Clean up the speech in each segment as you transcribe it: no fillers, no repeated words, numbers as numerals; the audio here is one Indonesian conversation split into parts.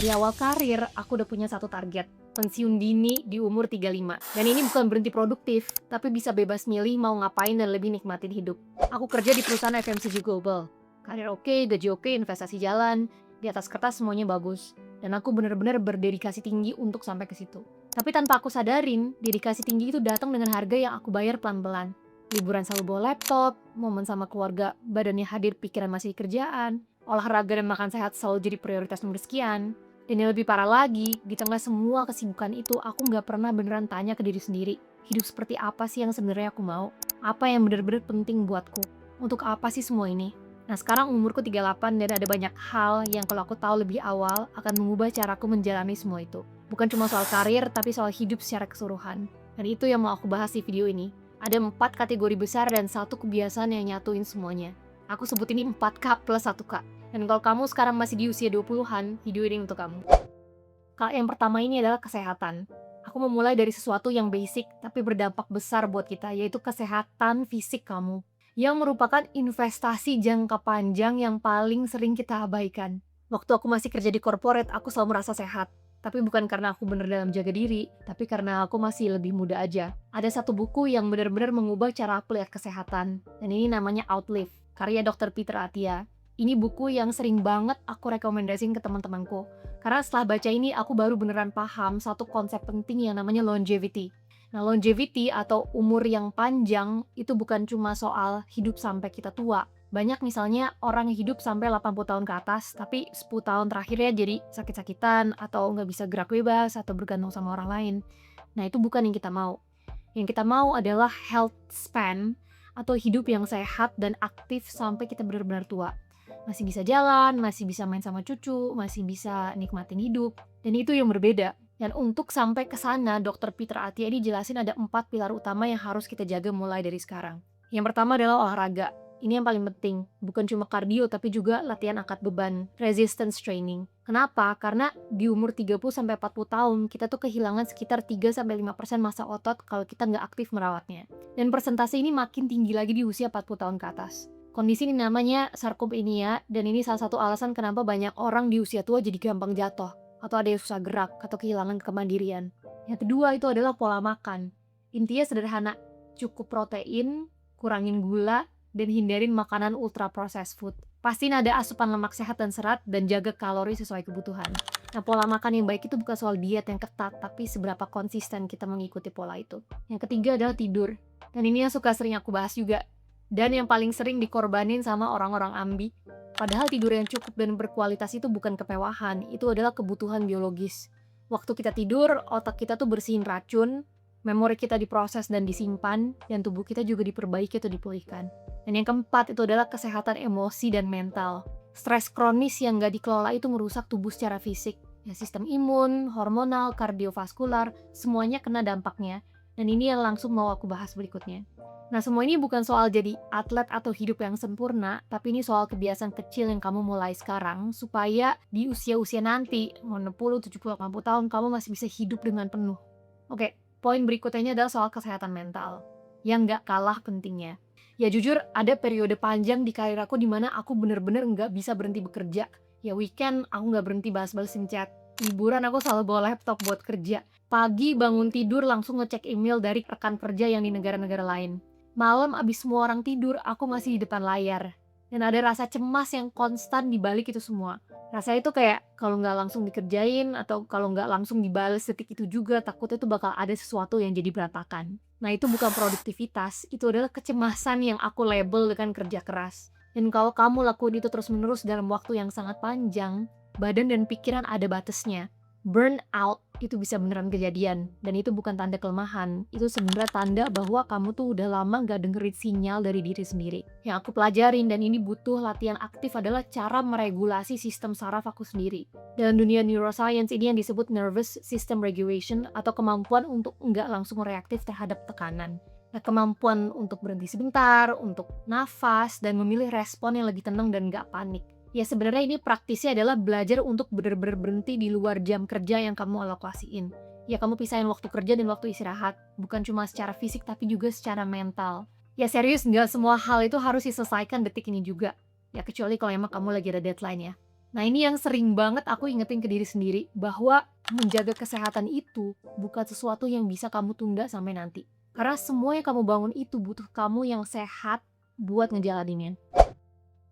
Dari awal karir, aku udah punya satu target, pensiun dini di umur 35. Dan ini bukan berhenti produktif, tapi bisa bebas milih mau ngapain dan lebih nikmatin hidup. Aku kerja di perusahaan FMCG Global. Karir oke, gaji oke, investasi jalan, di atas kertas semuanya bagus. Dan aku bener-bener berdedikasi tinggi untuk sampai ke situ. Tapi tanpa aku sadarin, dedikasi tinggi itu datang dengan harga yang aku bayar pelan-pelan. Liburan selalu bawa laptop, momen sama keluarga, badannya hadir, pikiran masih di kerjaan, olahraga dan makan sehat selalu jadi prioritas nomor sekian. Dan yang lebih parah lagi, di tengah semua kesibukan itu, aku nggak pernah beneran tanya ke diri sendiri, hidup seperti apa sih yang sebenarnya aku mau? Apa yang bener-bener penting buatku? Untuk apa sih semua ini? Nah sekarang umurku 38 dan ada banyak hal yang kalau aku tahu lebih awal akan mengubah caraku menjalani semua itu. Bukan cuma soal karir, tapi soal hidup secara keseluruhan. Dan itu yang mau aku bahas di video ini. Ada 4 kategori besar dan satu kebiasaan yang nyatuin semuanya. Aku sebut ini 4K plus 1K. Dan kalau kamu sekarang masih di usia 20-an, video ini untuk kamu. Yang pertama ini adalah kesehatan. Aku memulai dari sesuatu yang basic tapi berdampak besar buat kita, yaitu kesehatan fisik kamu. Yang merupakan investasi jangka panjang yang paling sering kita abaikan. Waktu aku masih kerja di corporate, aku selalu merasa sehat. Tapi bukan karena aku bener dalam jaga diri, tapi karena aku masih lebih muda aja. Ada satu buku yang benar-benar mengubah cara aku lihat kesehatan. Dan ini namanya Outlive, karya Dr. Peter Attia. Ini buku yang sering banget aku rekomendasiin ke teman-temanku. Karena setelah baca ini aku baru beneran paham satu konsep penting yang namanya longevity. Nah, longevity atau umur yang panjang itu bukan cuma soal hidup sampai kita tua. Banyak misalnya orang yang hidup sampai 80 tahun ke atas, tapi 10 tahun terakhirnya jadi sakit-sakitan atau nggak bisa gerak bebas atau bergantung sama orang lain. Nah, itu bukan yang kita mau. Yang kita mau adalah health span atau hidup yang sehat dan aktif sampai kita benar-benar tua. Masih bisa jalan, masih bisa main sama cucu, masih bisa nikmatin hidup. Dan itu yang berbeda. Dan untuk sampai ke sana, Dr. Peter Attia ini jelasin ada 4 pilar utama yang harus kita jaga mulai dari sekarang. Yang pertama adalah olahraga. Ini yang paling penting. Bukan cuma kardio, tapi juga latihan angkat beban, resistance training. Kenapa? Karena di umur 30-40 tahun, kita tuh kehilangan sekitar 3-5% massa otot kalau kita nggak aktif merawatnya. Dan persentase ini makin tinggi lagi di usia 40 tahun ke atas. Kondisi ini namanya sarkopenia, dan ini salah satu alasan kenapa banyak orang di usia tua jadi gampang jatuh, atau ada yang susah gerak, atau kehilangan kemandirian. Yang kedua itu adalah pola makan. Intinya sederhana, cukup protein, kurangin gula, dan hindarin makanan ultra processed food. Pastiin ada asupan lemak sehat dan serat, dan jaga kalori sesuai kebutuhan. Nah, pola makan yang baik itu bukan soal diet yang ketat, tapi seberapa konsisten kita mengikuti pola itu. Yang ketiga adalah tidur. Dan ini yang sering aku bahas juga. Dan yang paling sering dikorbanin sama orang-orang ambi. Padahal tidur yang cukup dan berkualitas itu bukan kemewahan, itu adalah kebutuhan biologis. Waktu kita tidur, otak kita tuh bersihin racun, memori kita diproses dan disimpan, dan tubuh kita juga diperbaiki atau dipulihkan. Dan yang keempat itu adalah kesehatan emosi dan mental. Stres kronis yang gak dikelola itu merusak tubuh secara fisik. Ya, sistem imun, hormonal, kardiovaskular, semuanya kena dampaknya. Dan ini yang langsung mau aku bahas berikutnya. Nah, semua ini bukan soal jadi atlet atau hidup yang sempurna, tapi ini soal kebiasaan kecil yang kamu mulai sekarang supaya di usia-usia nanti, mau 60, 70, 80 tahun, kamu masih bisa hidup dengan penuh. Oke, poin berikutnya adalah soal kesehatan mental, yang nggak kalah pentingnya. Ya jujur, ada periode panjang di karir aku di mana aku bener-bener nggak bisa berhenti bekerja. Ya weekend, aku nggak berhenti balas-balasin chat. Liburan aku selalu bawa laptop buat kerja. Pagi bangun tidur langsung ngecek email dari rekan kerja yang di negara-negara lain. Malam abis semua orang tidur, aku masih di depan layar. Dan ada rasa cemas yang konstan di balik itu semua. Rasanya itu kayak kalau nggak langsung dikerjain atau kalau nggak langsung dibales detik itu juga, takutnya tuh bakal ada sesuatu yang jadi berantakan. Nah, itu bukan produktivitas, itu adalah kecemasan yang aku label dengan kerja keras. Dan kalau kamu lakuin itu terus-menerus dalam waktu yang sangat panjang, badan dan pikiran ada batasnya. Burnout itu bisa beneran kejadian, dan itu bukan tanda kelemahan, itu sebenarnya tanda bahwa kamu tuh udah lama gak dengerin sinyal dari diri sendiri. Yang aku pelajarin dan ini butuh latihan aktif adalah cara meregulasi sistem saraf aku sendiri. Dalam dunia neuroscience ini yang disebut nervous system regulation atau kemampuan untuk nggak langsung reaktif terhadap tekanan. Nah, kemampuan untuk berhenti sebentar, untuk nafas, dan memilih respon yang lebih tenang dan gak panik. Ya sebenarnya ini praktisnya adalah belajar untuk benar-benar berhenti di luar jam kerja yang kamu alokasiin. Ya kamu pisahin waktu kerja dan waktu istirahat, bukan cuma secara fisik tapi juga secara mental. Ya serius, nggak semua hal itu harus diselesaikan detik ini juga. Ya kecuali kalau emang kamu lagi ada deadline ya. Nah, ini yang sering banget aku ingetin ke diri sendiri, bahwa menjaga kesehatan itu bukan sesuatu yang bisa kamu tunda sampai nanti. Karena semua yang kamu bangun itu butuh kamu yang sehat buat ngejalaninnya.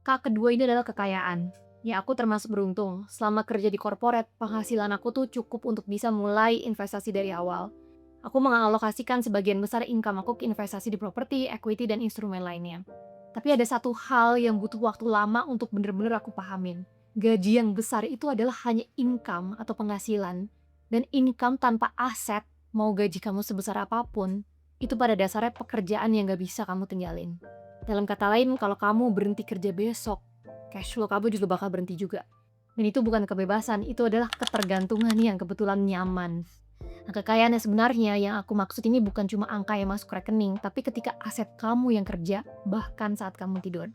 Kak, kedua ini adalah kekayaan. Ya, aku termasuk beruntung. Selama kerja di corporate, penghasilan aku tuh cukup untuk bisa mulai investasi dari awal. Aku mengalokasikan sebagian besar income aku ke investasi di properti, equity, dan instrumen lainnya. Tapi ada satu hal yang butuh waktu lama untuk bener-bener aku pahamin. Gaji yang besar itu adalah hanya income atau penghasilan. Dan income tanpa aset, mau gaji kamu sebesar apapun, itu pada dasarnya pekerjaan yang gak bisa kamu tinggalin. Dalam kata lain, kalau kamu berhenti kerja besok, cash flow kamu juga bakal berhenti juga. Dan itu bukan kebebasan, itu adalah ketergantungan yang kebetulan nyaman. Nah, kekayaan yang sebenarnya yang aku maksud ini bukan cuma angka yang masuk rekening, tapi ketika aset kamu yang kerja, bahkan saat kamu tidur.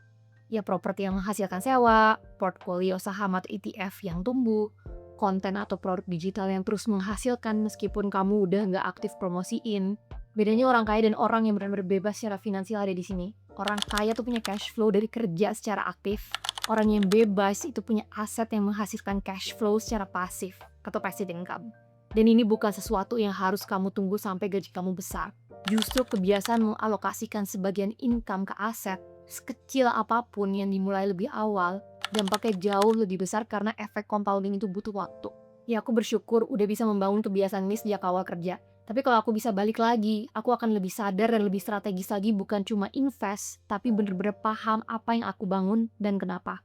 Ya, properti yang menghasilkan sewa, portfolio saham atau ETF yang tumbuh, konten atau produk digital yang terus menghasilkan meskipun kamu udah nggak aktif promosiin. Bedanya orang kaya dan orang yang benar-benar bebas secara finansial ada di sini. Orang kaya tuh punya cash flow dari kerja secara aktif. Orang yang bebas itu punya aset yang menghasilkan cash flow secara pasif atau passive income. Dan ini bukan sesuatu yang harus kamu tunggu sampai gaji kamu besar. Justru kebiasaan mengalokasikan sebagian income ke aset, sekecil apapun yang dimulai lebih awal, dampaknya jauh lebih besar karena efek compounding itu butuh waktu. Ya, aku bersyukur udah bisa membangun kebiasaan ini sejak awal kerja. Tapi kalau aku bisa balik lagi, aku akan lebih sadar dan lebih strategis lagi, bukan cuma invest, tapi bener-bener paham apa yang aku bangun dan kenapa.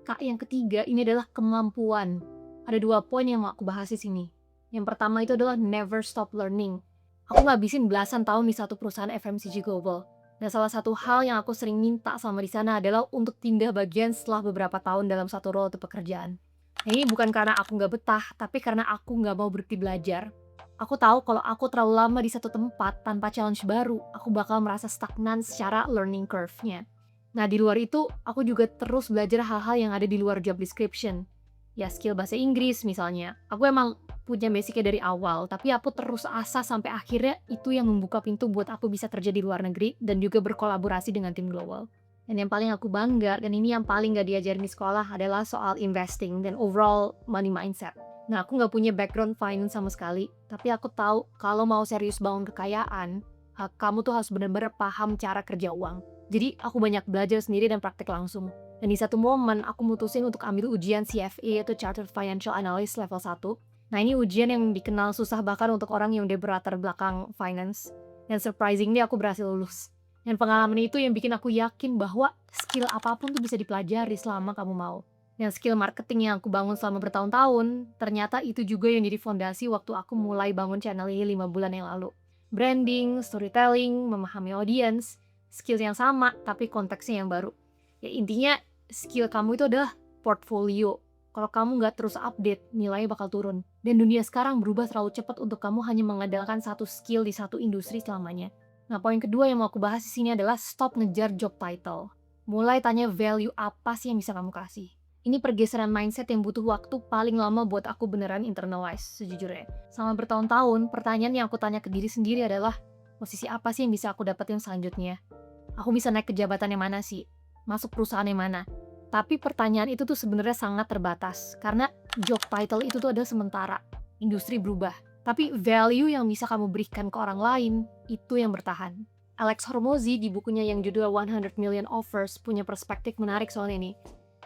Kak, yang ketiga ini adalah kemampuan. Ada 2 poin yang mau aku bahas di sini. Yang pertama itu adalah never stop learning. Aku ngabisin belasan tahun di satu perusahaan FMCG global. Dan salah satu hal yang aku sering minta selama di sana adalah untuk pindah bagian setelah beberapa tahun dalam satu role atau pekerjaan. Nah, ini bukan karena aku nggak betah, tapi karena aku nggak mau berhenti belajar. Aku tahu kalau aku terlalu lama di satu tempat tanpa challenge baru, aku bakal merasa stagnan secara learning curve-nya. Nah, di luar itu, aku juga terus belajar hal-hal yang ada di luar job description. Ya, skill bahasa Inggris misalnya. Aku emang punya basicnya dari awal, tapi aku terus asah sampai akhirnya itu yang membuka pintu buat aku bisa kerja di luar negeri dan juga berkolaborasi dengan tim global. Dan yang paling aku bangga, dan ini yang paling gak diajarin di sekolah, adalah soal investing dan overall money mindset. Nah, aku gak punya background finance sama sekali, tapi aku tahu kalau mau serius bangun kekayaan, kamu tuh harus benar-benar paham cara kerja uang. Jadi, aku banyak belajar sendiri dan praktek langsung. Dan di satu momen, aku mutusin untuk ambil ujian CFA, yaitu Chartered Financial Analyst level 1. Nah, ini ujian yang dikenal susah bahkan untuk orang yang udah berlatar belakang finance. Dan surprisingly, aku berhasil lulus. Dan pengalaman itu yang bikin aku yakin bahwa skill apapun tuh bisa dipelajari selama kamu mau. Dan skill marketing yang aku bangun selama bertahun-tahun, ternyata itu juga yang jadi fondasi waktu aku mulai bangun channel ini 5 bulan yang lalu. Branding, storytelling, memahami audience, skill yang sama tapi konteksnya yang baru. Ya, intinya skill kamu itu adalah portfolio. Kalau kamu nggak terus update, nilainya bakal turun. Dan dunia sekarang berubah terlalu cepat untuk kamu hanya mengandalkan satu skill di satu industri selamanya. Nah, poin kedua yang mau aku bahas di sini adalah stop ngejar job title. Mulai tanya value apa sih yang bisa kamu kasih. Ini pergeseran mindset yang butuh waktu paling lama buat aku beneran internalize, sejujurnya. Selama bertahun-tahun, pertanyaan yang aku tanya ke diri sendiri adalah, posisi apa sih yang bisa aku dapetin selanjutnya? Aku bisa naik ke jabatan yang mana sih? Masuk perusahaan yang mana? Tapi pertanyaan itu tuh sebenarnya sangat terbatas, karena job title itu tuh adalah sementara. Industri berubah. Tapi value yang bisa kamu berikan ke orang lain, itu yang bertahan. Alex Hormozi di bukunya yang judul 100 Million Offers punya perspektif menarik soal ini.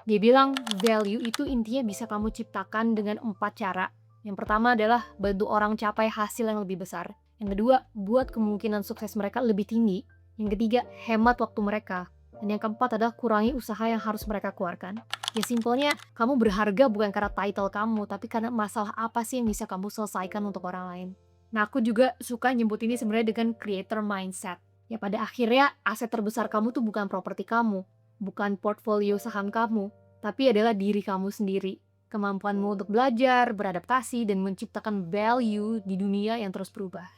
Dia bilang value itu intinya bisa kamu ciptakan dengan 4 cara. Yang pertama adalah bantu orang capai hasil yang lebih besar. Yang kedua, buat kemungkinan sukses mereka lebih tinggi. Yang ketiga, hemat waktu mereka. Dan yang keempat adalah kurangi usaha yang harus mereka keluarkan. Ya, simpelnya, kamu berharga bukan karena title kamu, tapi karena masalah apa sih yang bisa kamu selesaikan untuk orang lain. Nah, aku juga suka nyebut ini sebenarnya dengan creator mindset. Ya, pada akhirnya aset terbesar kamu tuh bukan properti kamu, bukan portfolio saham kamu, tapi adalah diri kamu sendiri. Kemampuanmu untuk belajar, beradaptasi, dan menciptakan value di dunia yang terus berubah.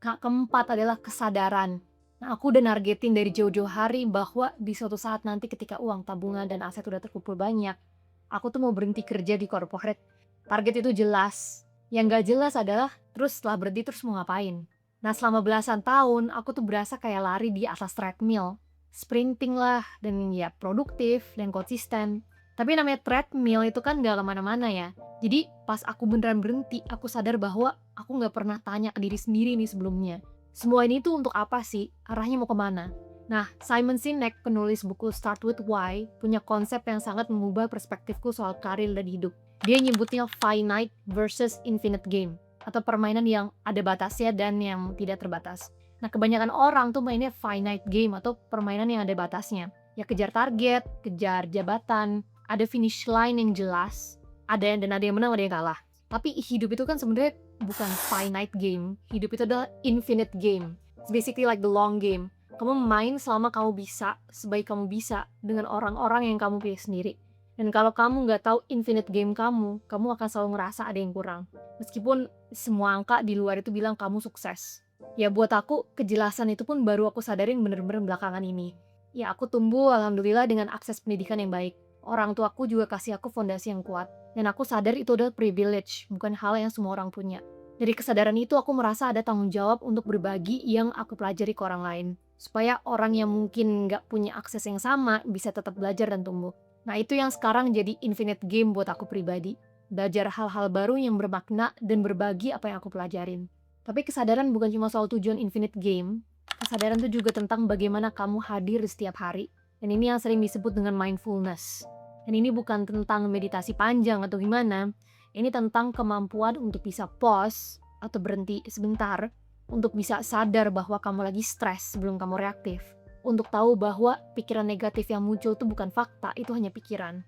Keempat adalah kesadaran. Nah, aku udah nargetin dari jauh-jauh hari bahwa di suatu saat nanti ketika uang tabungan dan aset udah terkumpul banyak, aku tuh mau berhenti kerja di corporate. Target itu jelas. Yang gak jelas adalah terus setelah berhenti terus mau ngapain. Nah, selama belasan tahun, aku tuh berasa kayak lari di atas treadmill. Sprinting lah, dan ya produktif dan konsisten. Tapi namanya treadmill itu kan gak kemana-mana ya. Jadi pas aku beneran berhenti, aku sadar bahwa aku gak pernah tanya ke diri sendiri nih sebelumnya. Semua ini tuh untuk apa sih? Arahnya mau kemana? Nah, Simon Sinek, penulis buku Start With Why, punya konsep yang sangat mengubah perspektifku soal karir dan hidup. Dia nyebutnya finite versus infinite game, atau permainan yang ada batasnya dan yang tidak terbatas. Nah, kebanyakan orang tuh mainnya finite game atau permainan yang ada batasnya. Ya kejar target, kejar jabatan, ada finish line yang jelas, ada yang menang, ada yang kalah. Tapi hidup itu kan sebenarnya bukan finite game. Hidup itu adalah infinite game. It's basically like the long game. Kamu main selama kamu bisa, sebaik kamu bisa, dengan orang-orang yang kamu pilih sendiri. Dan kalau kamu nggak tahu infinite game kamu akan selalu ngerasa ada yang kurang. Meskipun semua angka di luar itu bilang kamu sukses. Ya buat aku, kejelasan itu pun baru aku sadarin bener-bener belakangan ini. Ya aku tumbuh alhamdulillah dengan akses pendidikan yang baik. Orang tuaku juga kasih aku fondasi yang kuat. Dan aku sadar itu adalah privilege, bukan hal yang semua orang punya. Dari kesadaran itu aku merasa ada tanggung jawab untuk berbagi yang aku pelajari ke orang lain. Supaya orang yang mungkin nggak punya akses yang sama bisa tetap belajar dan tumbuh. Nah itu yang sekarang jadi infinite game buat aku pribadi. Belajar hal-hal baru yang bermakna dan berbagi apa yang aku pelajarin. Tapi kesadaran bukan cuma soal tujuan infinite game. Kesadaran itu juga tentang bagaimana kamu hadir di setiap hari. Dan ini yang sering disebut dengan mindfulness. Dan ini bukan tentang meditasi panjang atau gimana. Ini tentang kemampuan untuk bisa pause atau berhenti sebentar. Untuk bisa sadar bahwa kamu lagi stres sebelum kamu reaktif. Untuk tahu bahwa pikiran negatif yang muncul itu bukan fakta, itu hanya pikiran.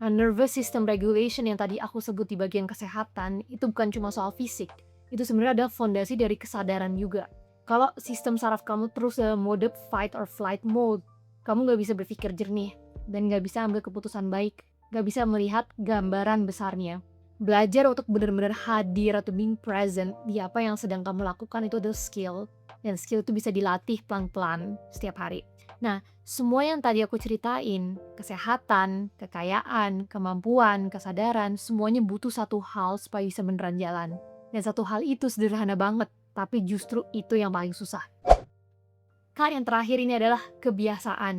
Nah, nervous system regulation yang tadi aku sebut di bagian kesehatan, itu bukan cuma soal fisik. Itu sebenarnya adalah fondasi dari kesadaran juga. Kalau sistem saraf kamu terus dalam mode fight or flight mode, kamu gak bisa berpikir jernih, dan gak bisa ambil keputusan baik, gak bisa melihat gambaran besarnya. Belajar untuk benar-benar hadir atau being present di apa yang sedang kamu lakukan itu adalah skill. Dan skill itu bisa dilatih pelan-pelan setiap hari. Nah, semua yang tadi aku ceritain, kesehatan, kekayaan, kemampuan, kesadaran, semuanya butuh satu hal supaya bisa beneran jalan. Dan satu hal itu sederhana banget, tapi justru itu yang paling susah. Yang terakhir ini adalah kebiasaan.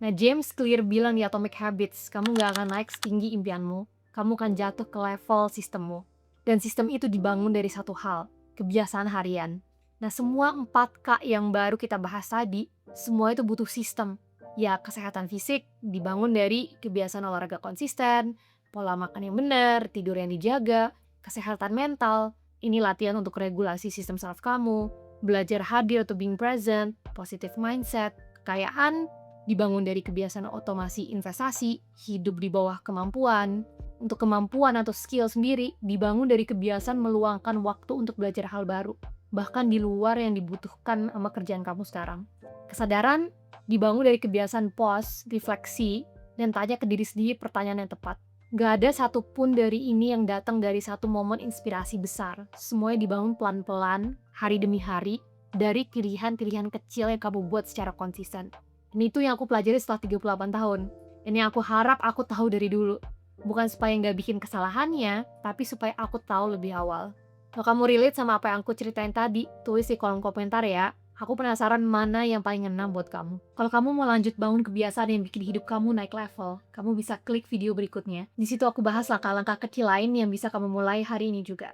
Nah, James Clear bilang di Atomic Habits, kamu gak akan naik setinggi impianmu, kamu akan jatuh ke level sistemmu. Dan sistem itu dibangun dari satu hal, kebiasaan harian. Nah, semua 4K yang baru kita bahas tadi, semua itu butuh sistem. Ya, kesehatan fisik dibangun dari kebiasaan olahraga konsisten, pola makan yang benar, tidur yang dijaga, kesehatan mental, ini latihan untuk regulasi sistem saraf kamu, belajar hadir atau being present, positive mindset, kekayaan, dibangun dari kebiasaan otomasi investasi, hidup di bawah kemampuan. Untuk kemampuan atau skill sendiri, dibangun dari kebiasaan meluangkan waktu untuk belajar hal baru. Bahkan di luar yang dibutuhkan sama kerjaan kamu sekarang. Kesadaran dibangun dari kebiasaan pause, refleksi, dan tanya ke diri sendiri pertanyaan yang tepat. Gak ada satupun dari ini yang datang dari satu momen inspirasi besar. Semuanya dibangun pelan-pelan, hari demi hari, dari pilihan-pilihan kecil yang kamu buat secara konsisten. Dan itu yang aku pelajari setelah 38 tahun. Dan yang aku harap aku tahu dari dulu. Bukan supaya nggak bikin kesalahannya, tapi supaya aku tahu lebih awal. Kalau kamu relate sama apa yang aku ceritain tadi, tulis di kolom komentar ya. Aku penasaran mana yang paling ngena buat kamu. Kalau kamu mau lanjut bangun kebiasaan yang bikin hidup kamu naik level, kamu bisa klik video berikutnya. Di situ aku bahas langkah-langkah kecil lain yang bisa kamu mulai hari ini juga.